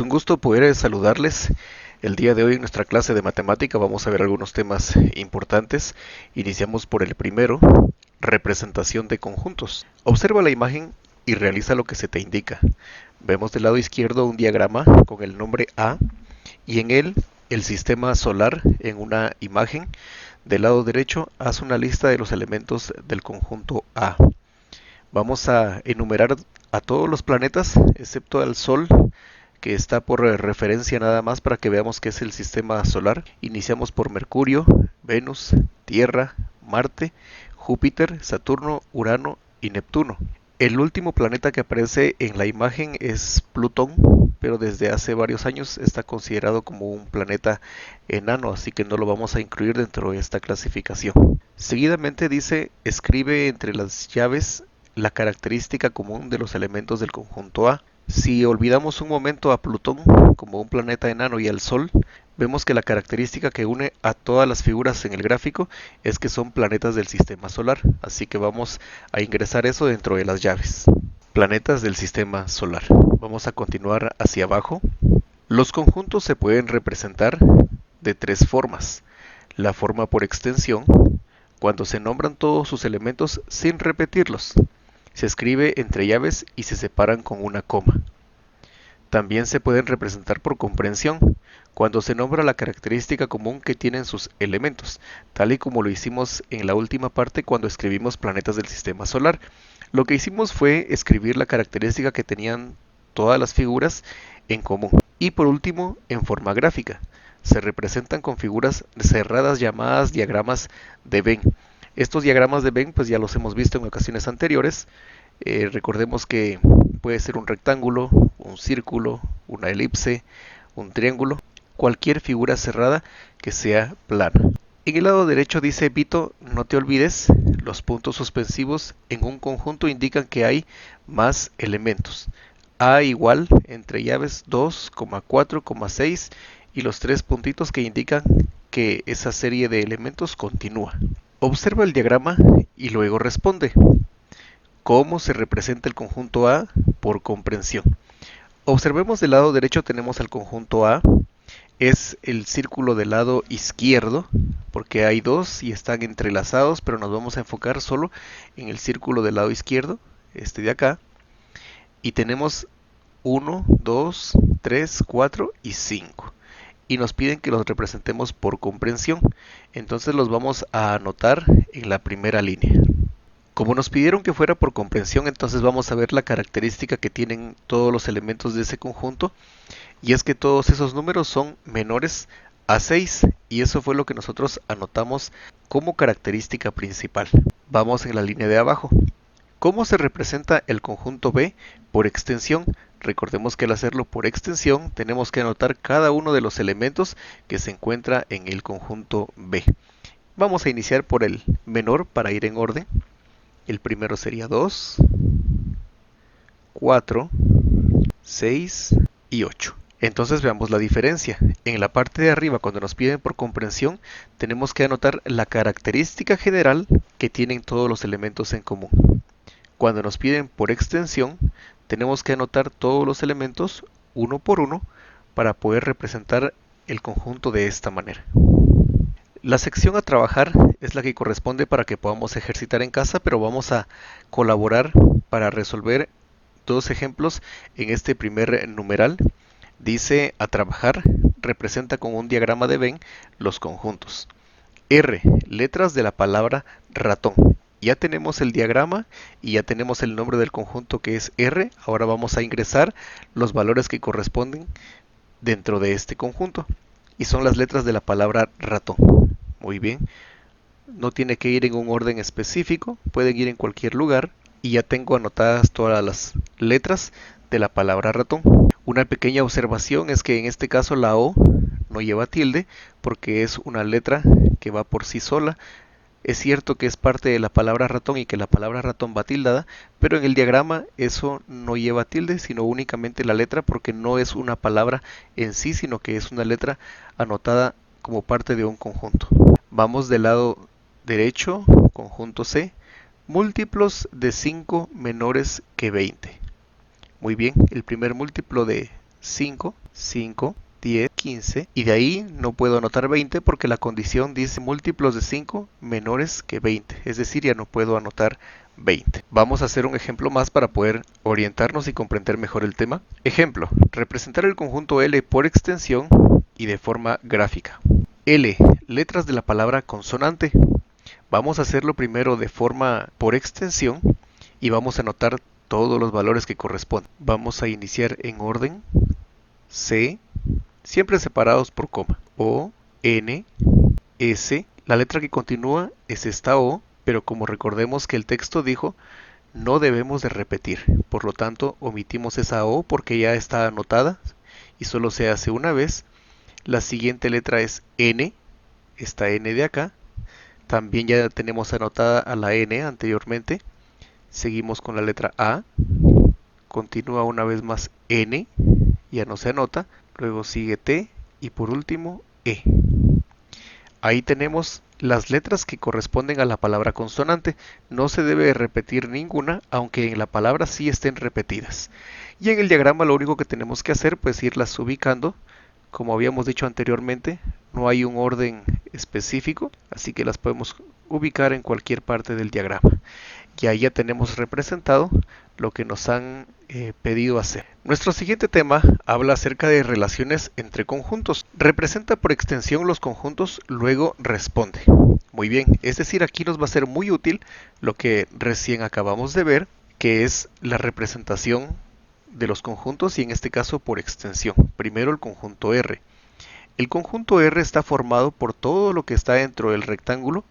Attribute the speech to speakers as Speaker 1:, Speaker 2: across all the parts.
Speaker 1: Es un gusto poder saludarles. El día de hoy en nuestra clase de matemática vamos a ver algunos temas importantes. Iniciamos por el primero, representación de conjuntos. Observa la imagen y realiza lo que se te indica. Vemos del lado izquierdo un diagrama con el nombre A y en él el sistema solar en una imagen. Del lado derecho haz una lista de los elementos del conjunto A. Vamos a enumerar a todos los planetas excepto al Sol, que está por referencia nada más para que veamos qué es el sistema solar. Iniciamos por Mercurio, Venus, Tierra, Marte, Júpiter, Saturno, Urano y Neptuno. El último planeta que aparece en la imagen es Plutón, pero desde hace varios años está considerado como un planeta enano, así que no lo vamos a incluir dentro de esta clasificación. Seguidamente dice, escribe entre las llaves la característica común de los elementos del conjunto A. Si olvidamos un momento a Plutón como un planeta enano y al Sol, vemos que la característica que une a todas las figuras en el gráfico es que son planetas del sistema solar, así que vamos a ingresar eso dentro de las llaves. Planetas del sistema solar. Vamos a continuar hacia abajo. Los conjuntos se pueden representar de tres formas. La forma por extensión, cuando se nombran todos sus elementos sin repetirlos. Se escribe entre llaves y se separan con una coma. También se pueden representar por comprensión, cuando se nombra la característica común que tienen sus elementos, tal y como lo hicimos en la última parte cuando escribimos planetas del sistema solar. Lo que hicimos fue escribir la característica que tenían todas las figuras en común. Y por último, en forma gráfica, se representan con figuras cerradas llamadas diagramas de Venn. Estos diagramas de Venn pues ya los hemos visto en ocasiones anteriores. Recordemos que puede ser un rectángulo, un círculo, una elipse, un triángulo, cualquier figura cerrada que sea plana. En el lado derecho dice Vito, no te olvides, los puntos suspensivos en un conjunto indican que hay más elementos. A igual, entre llaves 2, 4, 6 y los tres puntitos que indican que esa serie de elementos continúa. Observa el diagrama y luego responde. ¿Cómo se representa el conjunto A por comprensión? Observemos del lado derecho tenemos el conjunto A, es el círculo del lado izquierdo, porque hay dos y están entrelazados, pero nos vamos a enfocar solo en el círculo del lado izquierdo, este de acá, y tenemos 1, 2, 3, 4 y 5. Y nos piden que los representemos por comprensión, entonces los vamos a anotar en la primera línea. Como nos pidieron que fuera por comprensión, entonces vamos a ver la característica que tienen todos los elementos de ese conjunto, y es que todos esos números son menores a 6, y eso fue lo que nosotros anotamos como característica principal. Vamos en la línea de abajo. ¿Cómo se representa el conjunto B por extensión? Recordemos que al hacerlo por extensión tenemos que anotar cada uno de los elementos que se encuentra en el conjunto B. Vamos a iniciar por el menor para ir en orden. El primero sería 2, 4, 6 y 8. Entonces veamos la diferencia. En la parte de arriba, cuando nos piden por comprensión, tenemos que anotar la característica general que tienen todos los elementos en común. Cuando nos piden por extensión, tenemos que anotar todos los elementos uno por uno para poder representar el conjunto de esta manera. La sección a trabajar es la que corresponde para que podamos ejercitar en casa, pero vamos a colaborar para resolver dos ejemplos en este primer numeral. Dice a trabajar, representa con un diagrama de Venn los conjuntos. R, letras de la palabra ratón. Ya tenemos el diagrama y ya tenemos el nombre del conjunto que es R. Ahora vamos a ingresar los valores que corresponden dentro de este conjunto. Y son las letras de la palabra ratón. Muy bien. No tiene que ir en un orden específico, pueden ir en cualquier lugar. Y ya tengo anotadas todas las letras de la palabra ratón. Una pequeña observación es que en este caso la O no lleva tilde porque es una letra que va por sí sola. Es cierto que es parte de la palabra ratón y que la palabra ratón va tildada, pero en el diagrama eso no lleva tilde, sino únicamente la letra porque no es una palabra en sí, sino que es una letra anotada como parte de un conjunto. Vamos del lado derecho, conjunto C, múltiplos de 5 menores que 20. Muy bien, el primer múltiplo de 5, 5, 10, 15, y de ahí no puedo anotar 20 porque la condición dice múltiplos de 5 menores que 20, es decir, ya no puedo anotar 20. Vamos a hacer un ejemplo más para poder orientarnos y comprender mejor el tema. Ejemplo, representar el conjunto L por extensión y de forma gráfica. L, letras de la palabra consonante. Vamos a hacerlo primero de forma por extensión y vamos a anotar todos los valores que corresponden. Vamos a iniciar en orden C, siempre separados por coma. O, N, S. La letra que continúa es esta O, pero como recordemos que el texto dijo, no debemos de repetir. Por lo tanto, omitimos esa O porque ya está anotada y solo se hace una vez. La siguiente letra es N, esta N de acá. También ya tenemos anotada a la N anteriormente. Seguimos con la letra A. Continúa una vez más N, ya no se anota. Luego sigue T y por último E. Ahí tenemos las letras que corresponden a la palabra consonante. No se debe repetir ninguna, aunque en la palabra sí estén repetidas. Y en el diagrama lo único que tenemos que hacer pues irlas ubicando. Como habíamos dicho anteriormente, no hay un orden específico, así que las podemos ubicar en cualquier parte del diagrama. Y ahí ya tenemos representado lo que nos han pedido hacer. Nuestro siguiente tema habla acerca de relaciones entre conjuntos. Representa por extensión los conjuntos, luego responde. Muy bien, es decir, aquí nos va a ser muy útil lo que recién acabamos de ver, que es la representación de los conjuntos y en este caso por extensión. Primero el conjunto R. El conjunto R está formado por todo lo que está dentro del rectángulo,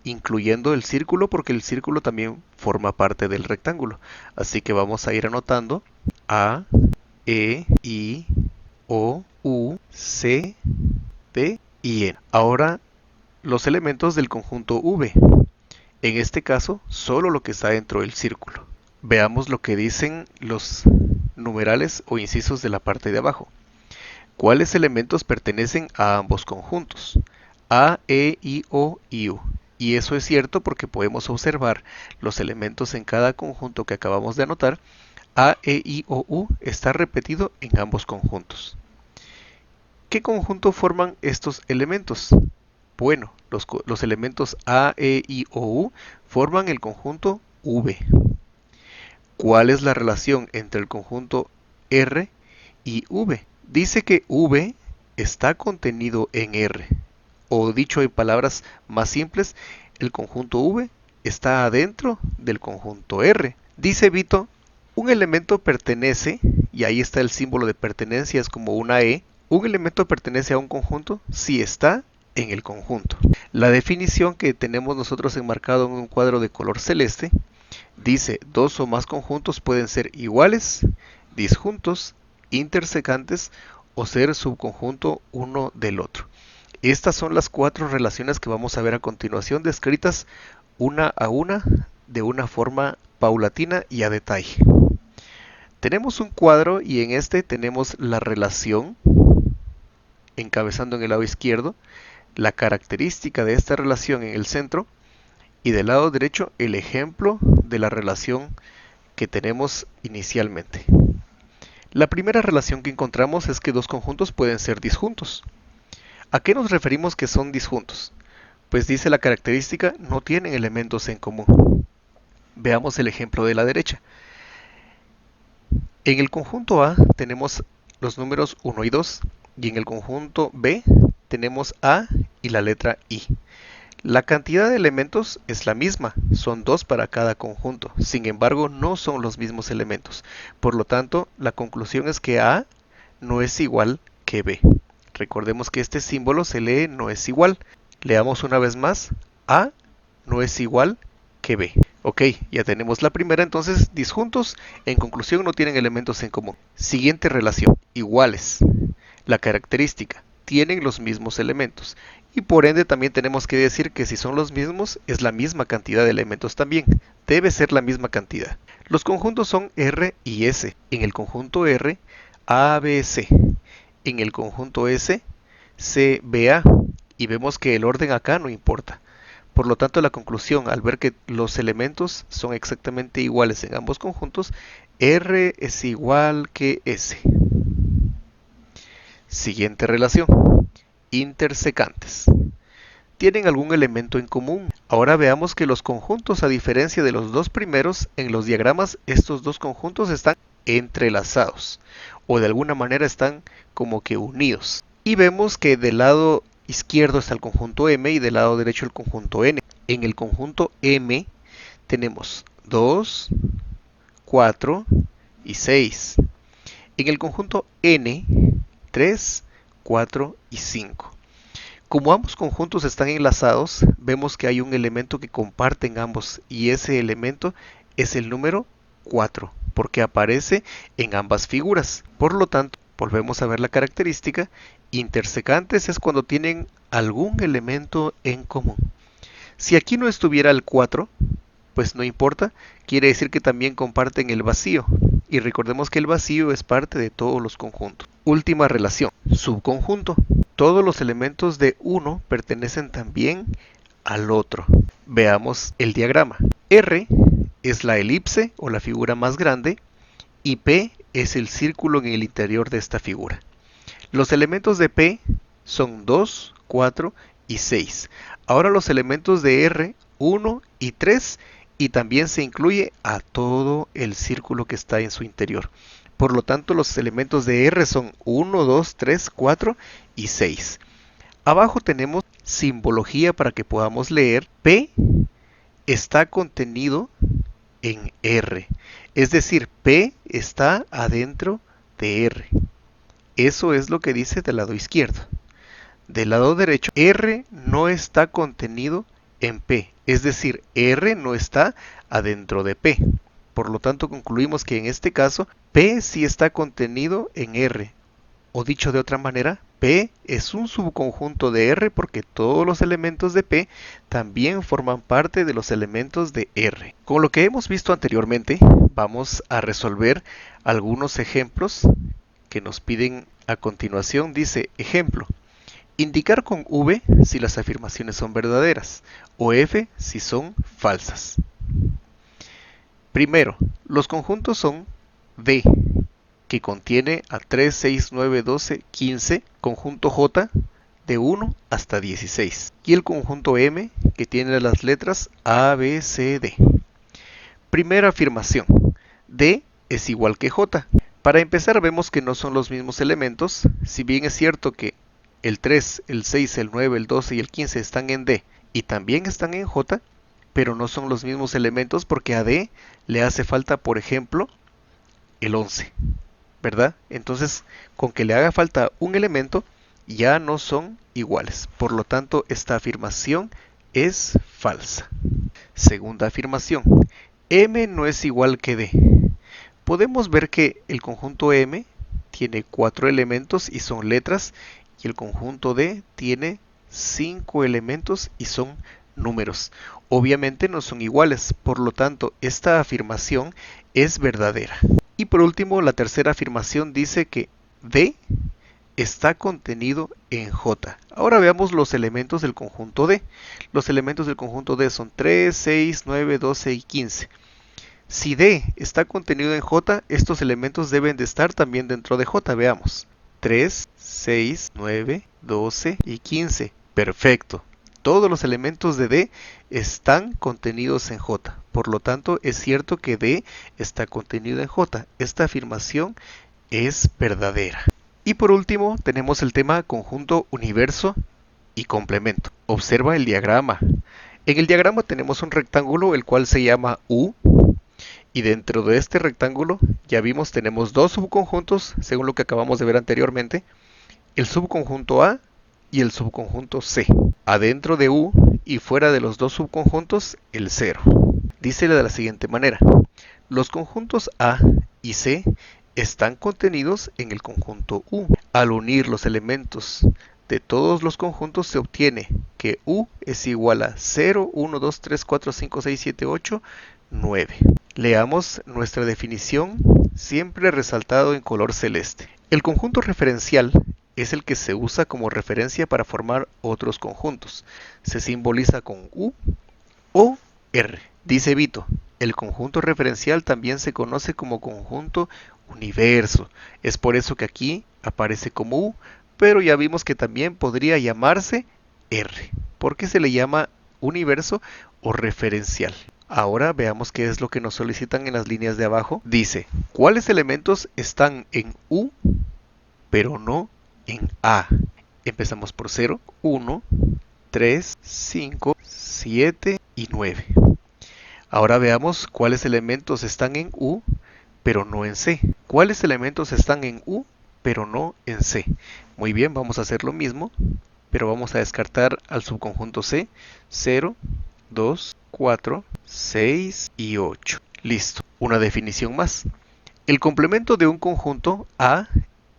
Speaker 1: incluyendo el círculo porque el círculo también forma parte del rectángulo. Así que vamos a ir anotando A, E, I, O, U, C, P y N. Ahora los elementos del conjunto V. En este caso, solo lo que está dentro del círculo. Veamos lo que dicen los numerales o incisos de la parte de abajo. ¿Cuáles elementos pertenecen a ambos conjuntos? A, E, I, O y U. Y eso es cierto porque podemos observar los elementos en cada conjunto que acabamos de anotar. A, E, I, O, U está repetido en ambos conjuntos. ¿Qué conjunto forman estos elementos? Bueno, los elementos A, E, I, O, U forman el conjunto V. ¿Cuál es la relación entre el conjunto R y V? Dice que V está contenido en R. O dicho en palabras más simples, el conjunto V está adentro del conjunto R. Dice Vito, un elemento pertenece, y ahí está el símbolo de pertenencia, es como una E. Un elemento pertenece a un conjunto si está en el conjunto. La definición que tenemos nosotros enmarcado en un cuadro de color celeste dice, dos o más conjuntos pueden ser iguales, disjuntos, intersecantes o ser subconjunto uno del otro. Estas son las 4 relaciones que vamos a ver a continuación descritas una a una de una forma paulatina y a detalle. Tenemos un cuadro y en este tenemos la relación, encabezando en el lado izquierdo, la característica de esta relación en el centro y del lado derecho el ejemplo de la relación que tenemos inicialmente. La primera relación que encontramos es que dos conjuntos pueden ser disjuntos. ¿A qué nos referimos que son disjuntos? Pues dice la característica, no tienen elementos en común. Veamos el ejemplo de la derecha. En el conjunto A tenemos los números 1 y 2 y en el conjunto B tenemos A y la letra I. La cantidad de elementos es la misma, son 2 para cada conjunto, sin embargo no son los mismos elementos. Por lo tanto, la conclusión es que A no es igual que B. Recordemos que este símbolo se lee no es igual. Leamos una vez más, A no es igual que B. Ok, ya tenemos la primera, entonces disjuntos, en conclusión no tienen elementos en común. Siguiente relación, iguales. La característica, tienen los mismos elementos. Y por ende también tenemos que decir que si son los mismos, es la misma cantidad de elementos también. Debe ser la misma cantidad. Los conjuntos son R y S. En el conjunto R, A, B, C. En el conjunto S, C, B, A. Y vemos que el orden acá no importa. Por lo tanto, la conclusión, al ver que los elementos son exactamente iguales en ambos conjuntos, R es igual que S. Siguiente relación. Intersecantes. ¿Tienen algún elemento en común? Ahora veamos que los conjuntos, a diferencia de los dos primeros, en los diagramas estos dos conjuntos están entrelazados o de alguna manera están como que unidos. Y vemos que del lado izquierdo está el conjunto M y del lado derecho el conjunto N. En el conjunto M tenemos 2, 4 y 6. En el conjunto N, 3, 4 y 5. Como ambos conjuntos están enlazados, vemos que hay un elemento que comparten ambos y ese elemento es el número 4, porque aparece en ambas figuras. Por lo tanto, volvemos a ver la característica. Intersecantes es cuando tienen algún elemento en común. Si aquí no estuviera el 4, pues no importa, quiere decir que también comparten el vacío. Y recordemos que el vacío es parte de todos los conjuntos. Última relación, subconjunto. Todos los elementos de uno pertenecen también al otro. Veamos el diagrama. R es la elipse o la figura más grande y P es el círculo en el interior de esta figura. Los elementos de P son 2, 4 y 6. Ahora los elementos de R, 1 y 3, y también se incluye a todo el círculo que está en su interior. Por lo tanto, los elementos de R son 1, 2, 3, 4 y 6. Abajo tenemos simbología para que podamos leer. P está contenido en R. Es decir, P está adentro de R. Eso es lo que dice del lado izquierdo. Del lado derecho, R no está contenido en P. Es decir, R no está adentro de P. Por lo tanto, concluimos que en este caso, P sí está contenido en R. O dicho de otra manera, P es un subconjunto de R porque todos los elementos de P también forman parte de los elementos de R. Con lo que hemos visto anteriormente, vamos a resolver algunos ejemplos que nos piden a continuación. Dice, ejemplo, indicar con V si las afirmaciones son verdaderas o F si son falsas. Primero, los conjuntos son D, que contiene a 3, 6, 9, 12, 15, conjunto J de 1 hasta 16, y el conjunto M, que tiene las letras A, B, C, D. Primera afirmación, D es igual que J. Para empezar vemos que no son los mismos elementos, si bien es cierto que el 3, el 6, el 9, el 12 y el 15 están en D y también están en J, pero no son los mismos elementos porque a D le hace falta, por ejemplo, el 11, ¿verdad? Entonces, con que le haga falta un elemento, ya no son iguales. Por lo tanto, esta afirmación es falsa. Segunda afirmación, M no es igual que D. Podemos ver que el conjunto M tiene 4 elementos y son letras, y el conjunto D tiene 5 elementos y son números. Obviamente no son iguales, por lo tanto esta afirmación es verdadera. Y por último, la tercera afirmación dice que D está contenido en J. Ahora veamos los elementos del conjunto D. Los elementos del conjunto D son 3, 6, 9, 12 y 15. Si D está contenido en J, estos elementos deben de estar también dentro de J. Veamos. 3, 6, 9, 12 y 15. Perfecto. Todos los elementos de D están contenidos en J. Por lo tanto, es cierto que D está contenido en J. Esta afirmación es verdadera. Y por último, tenemos el tema conjunto universo y complemento. Observa el diagrama. En el diagrama tenemos un rectángulo el cual se llama U. Y dentro de este rectángulo, ya vimos, tenemos dos subconjuntos, según lo que acabamos de ver anteriormente. El subconjunto A y el subconjunto C. Adentro de U y fuera de los dos subconjuntos, el 0. Dícele de la siguiente manera. Los conjuntos A y C están contenidos en el conjunto U. Al unir los elementos de todos los conjuntos se obtiene que U es igual a 0, 1, 2, 3, 4, 5, 6, 7, 8, 9. Leamos nuestra definición, siempre resaltado en color celeste. El conjunto referencial es el que se usa como referencia para formar otros conjuntos. Se simboliza con U o R. Dice Vito, el conjunto referencial también se conoce como conjunto universo. Es por eso que aquí aparece como U, pero ya vimos que también podría llamarse R. ¿Por qué se le llama universo o referencial? Ahora veamos qué es lo que nos solicitan en las líneas de abajo. Dice, ¿cuáles elementos están en U, pero no en A? Empezamos por 0, 1, 3, 5, 7 y 9. Ahora veamos cuáles elementos están en U, pero no en C. ¿Cuáles elementos están en U, pero no en C? Muy bien, vamos a hacer lo mismo, pero vamos a descartar al subconjunto C, 0, 2, 4, 6 y 8. Listo. Una definición más. El complemento de un conjunto A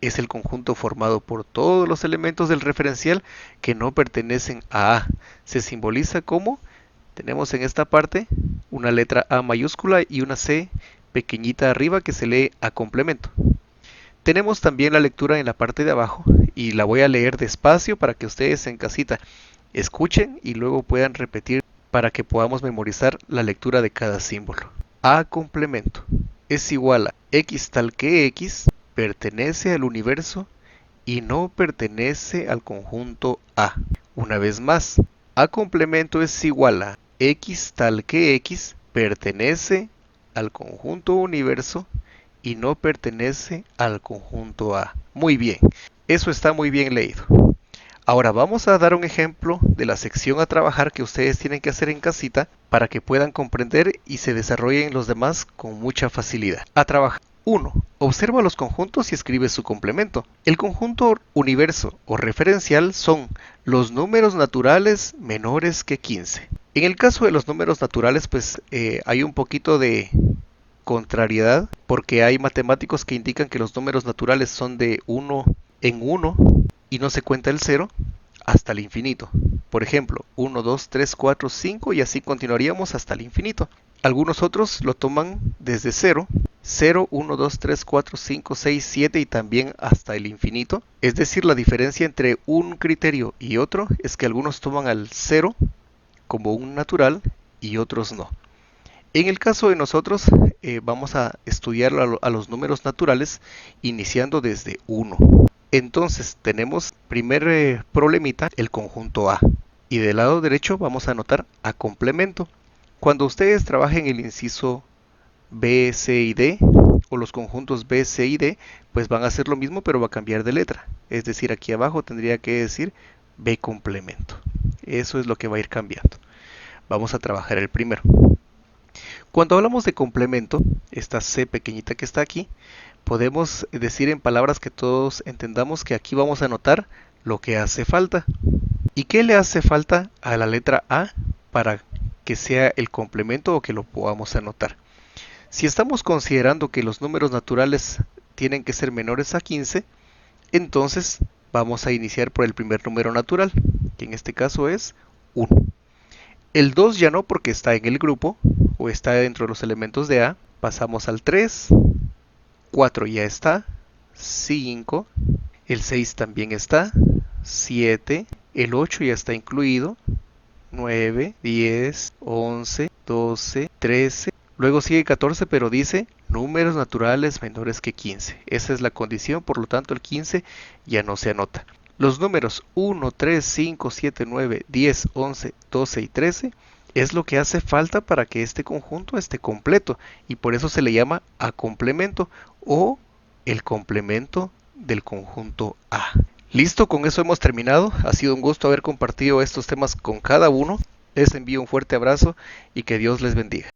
Speaker 1: es el conjunto formado por todos los elementos del referencial que no pertenecen a A. Se simboliza como, tenemos en esta parte una letra A mayúscula y una C pequeñita arriba que se lee a complemento. Tenemos también la lectura en la parte de abajo y la voy a leer despacio para que ustedes en casita escuchen y luego puedan repetir para que podamos memorizar la lectura de cada símbolo. A complemento es igual a X tal que X pertenece al universo y no pertenece al conjunto A. Una vez más, A complemento es igual a X tal que X pertenece al conjunto universo y no pertenece al conjunto A. Muy bien, eso está muy bien leído. Ahora vamos a dar un ejemplo de la sección a trabajar que ustedes tienen que hacer en casita para que puedan comprender y se desarrollen los demás con mucha facilidad. A trabajar. 1. Observa los conjuntos y escribe su complemento. El conjunto universo o referencial son los números naturales menores que 15. En el caso de los números naturales, pues hay un poquito de contrariedad porque hay matemáticos que indican que los números naturales son de 1 en 1 y no se cuenta el 0 hasta el infinito. Por ejemplo, 1, 2, 3, 4, 5 y así continuaríamos hasta el infinito. Algunos otros lo toman desde 0, 0, 1, 2, 3, 4, 5, 6, 7 y también hasta el infinito. Es decir, la diferencia entre un criterio y otro es que algunos toman al 0 como un natural y otros no. En el caso de nosotros vamos a estudiar a los números naturales iniciando desde 1. Entonces tenemos primer problemita, el conjunto A. Y del lado derecho vamos a anotar A complemento. Cuando ustedes trabajen el inciso B, C y D, o los conjuntos B, C y D, pues van a hacer lo mismo pero va a cambiar de letra. Es decir, aquí abajo tendría que decir B complemento. Eso es lo que va a ir cambiando. Vamos a trabajar el primero. Cuando hablamos de complemento, esta C pequeñita que está aquí, podemos decir en palabras que todos entendamos que aquí vamos a anotar lo que hace falta. ¿Y qué le hace falta a la letra A para que sea el complemento o que lo podamos anotar? Si estamos considerando que los números naturales tienen que ser menores a 15, entonces vamos a iniciar por el primer número natural, que en este caso es 1. El 2 ya no porque está en el grupo o está dentro de los elementos de A. Pasamos al 3, 4 ya está, 5, el 6 también está, 7, el 8 ya está incluido, 9, 10, 11, 12, 13. Luego sigue 14, pero dice números naturales menores que 15. Esa es la condición, por lo tanto el 15 ya no se anota. Los números 1, 3, 5, 7, 9, 10, 11, 12 y 13 es lo que hace falta para que este conjunto esté completo y por eso se le llama A complemento o el complemento del conjunto A. Listo, con eso hemos terminado. Ha sido un gusto haber compartido estos temas con cada uno. Les envío un fuerte abrazo y que Dios les bendiga.